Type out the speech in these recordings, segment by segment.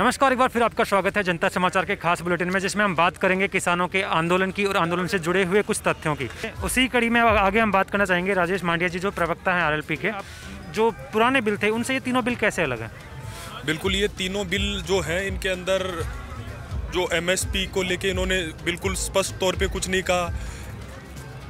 नमस्कार, एक बार फिर आपका स्वागत है जनता समाचार के खास बुलेटिन में, जिसमें हम बात करेंगे किसानों के आंदोलन की और आंदोलन से जुड़े हुए कुछ तथ्यों की। उसी कड़ी में आगे हम बात करना चाहेंगे राजेश मांडिया जी, जो प्रवक्ता हैं आरएलपी के। जो पुराने बिल थे उनसे ये तीनों बिल कैसे अलग हैं? बिल्कुल, ये तीनों बिल जो हैं इनके अंदर जो एमएसपी को लेके इन्होंने बिल्कुल स्पष्ट तौर पे कुछ नहीं कहा।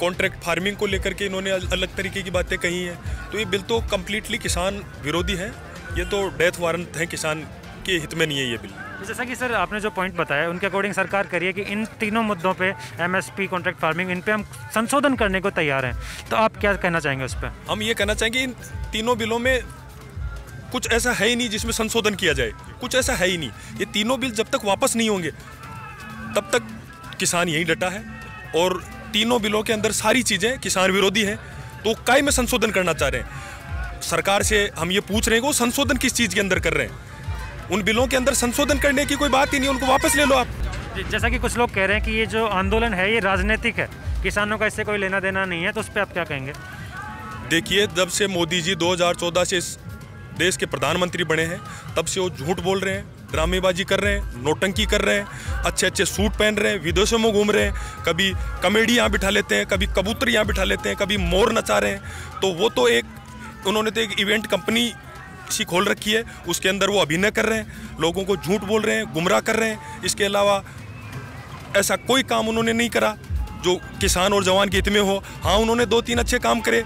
कॉन्ट्रैक्ट फार्मिंग को लेकर के इन्होंने अलग तरीके की बातें कही हैं। तो ये बिल तो कम्प्लीटली किसान विरोधी है। ये तो डेथ वारंट है, किसान के हित में नहीं है ये बिल। जैसा कि सर आपने जो पॉइंट बताया, उनके अकॉर्डिंग सरकार करिए कि इन तीनों मुद्दों पे एमएसपी, कॉन्ट्रैक्ट फार्मिंग, इन पे हम संशोधन करने को तैयार हैं। तो आप क्या कहना चाहेंगे उस पर? हम ये कहना चाहेंगे इन तीनों बिलों में कुछ ऐसा है ही नहीं जिसमें संशोधन किया जाए। कुछ ऐसा है ही नहीं। ये तीनों बिल जब तक वापस नहीं होंगे तब तक किसान यहीं डटा है। और तीनों बिलों के अंदर सारी चीज़ें किसान विरोधी हैं। तो काय में संशोधन करना चाह रहे हैं? सरकार से हम ये पूछ रहे हैं कि वो संशोधन किस चीज़ के अंदर कर रहे हैं। उन बिलों के अंदर संशोधन करने की कोई बात ही नहीं, उनको वापस ले लो आप। जैसा कि कुछ लोग कह रहे हैं कि ये जो आंदोलन है ये राजनीतिक है, किसानों का इससे कोई लेना देना नहीं है, तो उस पर आप क्या कहेंगे? देखिए, जब से मोदी जी 2014 से इस देश के प्रधानमंत्री बने हैं तब से वो झूठ बोल रहे हैं, ड्रामेबाजी कर रहे हैं, नोटंकी कर रहे हैं, अच्छे अच्छे सूट पहन रहे हैं, विदेशों में घूम रहे हैं, कभी कॉमेडी यहाँ बिठा लेते हैं, कभी कबूतर यहाँ बिठा लेते हैं, कभी मोर नचा रहे हैं। तो वो तो उन्होंने तो एक इवेंट कंपनी सी खोल रखी है, उसके अंदर वो अभिनय कर रहे हैं, लोगों को झूठ बोल रहे हैं, गुमराह कर रहे हैं। इसके अलावा ऐसा कोई काम उन्होंने नहीं करा जो किसान और जवान के हित में हो। हाँ, उन्होंने 2-3 अच्छे काम करे।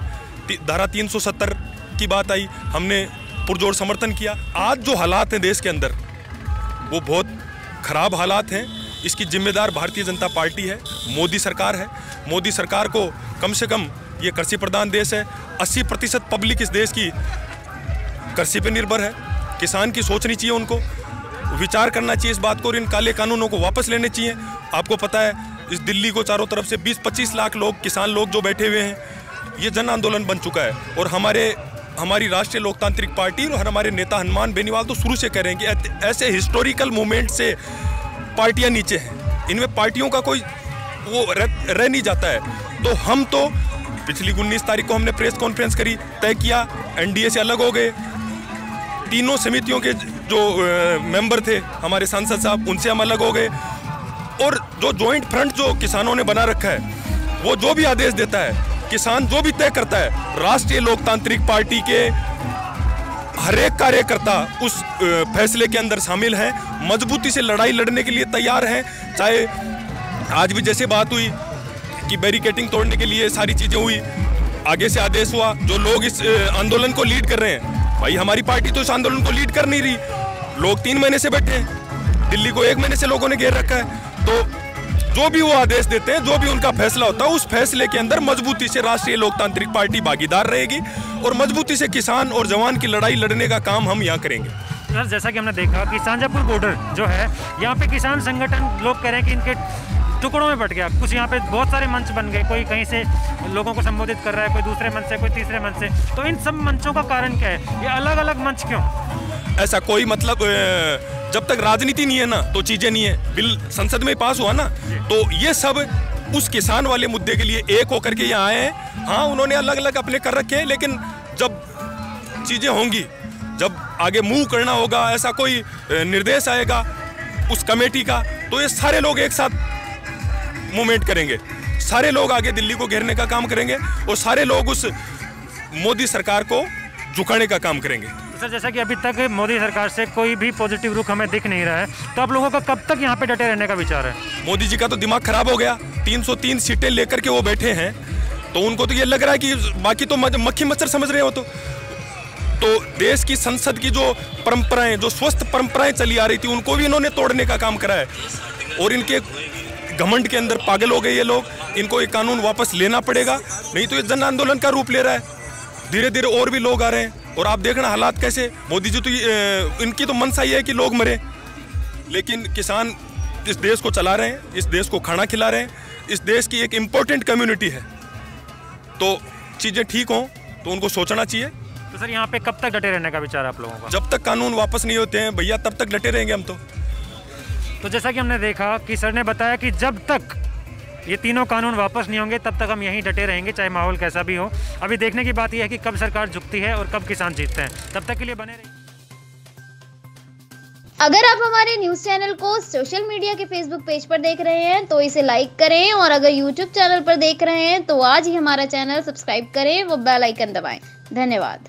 धारा 370 की बात आई, हमने पुरजोर समर्थन किया। आज जो हालात हैं देश के अंदर वो बहुत खराब हालात हैं। इसकी जिम्मेदार भारतीय जनता पार्टी है, मोदी सरकार है। मोदी सरकार को कम से कम, ये कृषि प्रधान देश है, 80% पब्लिक इस देश की कृषि पे निर्भर है। किसान की सोचनी चाहिए, उनको विचार करना चाहिए इस बात को, और इन काले कानूनों को वापस लेने चाहिए। आपको पता है इस दिल्ली को चारों तरफ से 20-25 लाख लोग, किसान लोग जो बैठे हुए हैं, ये जन आंदोलन बन चुका है। और हमारी राष्ट्रीय लोकतांत्रिक पार्टी और हमारे नेता हनुमान बेनीवाल तो शुरू से कह रहे हैं कि ऐसे हिस्टोरिकल मूवमेंट से पार्टियां नीचे हैं, इनमें पार्टियों का कोई वो रह नहीं जाता है। तो हम तो पिछली 19 तारीख को हमने प्रेस कॉन्फ्रेंस करी, तय किया, एनडीए से अलग हो गए। तीनों समितियों के जो मेंबर थे हमारे सांसद साहब, उनसे हम अलग हो गए। और जो जॉइंट फ्रंट जो किसानों ने बना रखा है, वो जो भी आदेश देता है, किसान जो भी तय करता है, राष्ट्रीय लोकतांत्रिक पार्टी के हर एक कार्यकर्ता उस फैसले के अंदर शामिल हैं, मजबूती से लड़ाई लड़ने के लिए तैयार हैं। चाहे आज भी जैसे बात हुई कि बैरिकेडिंग तोड़ने के लिए सारी चीज़ें हुई, आगे से आदेश हुआ, जो लोग इस आंदोलन को लीड कर रहे हैं, भाई हमारी पार्टी तो इस आंदोलन को लीड कर नहीं रही। लोग 3 महीने से बैठे हैं, दिल्ली को 1 महीने से लोगों ने घेर रखा है। तो जो भी वो आदेश देते हैं, जो भी उनका फैसला होता है, उस फैसले के अंदर मजबूती से राष्ट्रीय लोकतांत्रिक पार्टी भागीदार रहेगी और मजबूती से किसान और जवान की लड़ाई लड़ने का काम हम यहाँ करेंगे। सर, जैसा कि हमने देखा कि शाहजहाँपुर बॉर्डर जो है, यहाँ पे किसान संगठन लोग कह रहे हैं कि इनके टुकड़ों में बट गया कुछ। यहाँ पे बहुत सारे मंच बन गए, कोई कहीं से लोगों को संबोधित कर रहा है, कोई दूसरे मंच से, कोई तीसरे मंच से। तो इन सब मंचों का कारण क्या है? ये अलग अलग मंच क्यों? ऐसा कोई मतलब, जब तक राजनीति नहीं है ना तो चीजें नहीं है। बिल संसद में पास हुआ ना, तो ये सब उस किसान वाले मुद्दे के लिए एक होकर के यहाँ आए हैं। हाँ, उन्होंने अलग अलग अपने कर रखे हैं, लेकिन जब चीजें होंगी, जब आगे मूव करना होगा, ऐसा कोई निर्देश आएगा उस कमेटी का, तो ये सारे लोग एक साथ मूवमेंट करेंगे, सारे लोग आगे दिल्ली को घेरने का काम करेंगे और सारे लोग उस मोदी सरकार को झुकाने का काम करेंगे। सर, जैसा कि अभी तक मोदी सरकार से कोई भी पॉजिटिव रुख हमें दिख नहीं रहा है, तो आप लोगों का कब तक यहाँ पे डटे रहने का विचार है? मोदी जी का तो दिमाग खराब हो गया। 303 सीटें लेकर के वो बैठे हैं, तो उनको तो ये लग रहा है कि बाकी तो मक्खी मच्छर समझ रहे हो। तो देश की संसद की जो परंपराएं, जो स्वस्थ परंपराएं चली आ रही थी, उनको भी इन्होंने तोड़ने का काम करा है। और इनके घमंड के अंदर पागल हो गए ये लोग। इनको ये कानून वापस लेना पड़ेगा, नहीं तो ये जन आंदोलन का रूप ले रहा है। धीरे धीरे और भी लोग आ रहे हैं, और आप देखना हालात कैसे। मोदी जी तो इनकी तो मनसा ये है कि लोग मरे, लेकिन किसान इस देश को चला रहे हैं, इस देश को खाना खिला रहे हैं, इस देश की एक इम्पोर्टेंट कम्युनिटी है। तो चीज़ें ठीक हों तो उनको सोचना चाहिए। तो सर, यहाँ पे कब तक डटे रहने का विचार है आप लोगों का? जब तक कानून वापस नहीं होते हैं भैया, तब तक डटे रहेंगे हम तो जैसा कि हमने देखा कि सर ने बताया कि जब तक ये तीनों कानून वापस नहीं होंगे तब तक हम यहीं डटे रहेंगे, चाहे माहौल कैसा भी हो। अभी देखने की बात यह है कि कब सरकार झुकती है और कब किसान जीतते हैं। तब तक के लिए बने रहिए। अगर आप हमारे न्यूज़ चैनल को सोशल मीडिया के फेसबुक पेज पर देख रहे हैं तो इसे लाइक करें, और अगर यूट्यूब चैनल पर देख रहे हैं तो आज ही हमारा चैनल सब्सक्राइब करें व बेल आइकन दबाएं। धन्यवाद।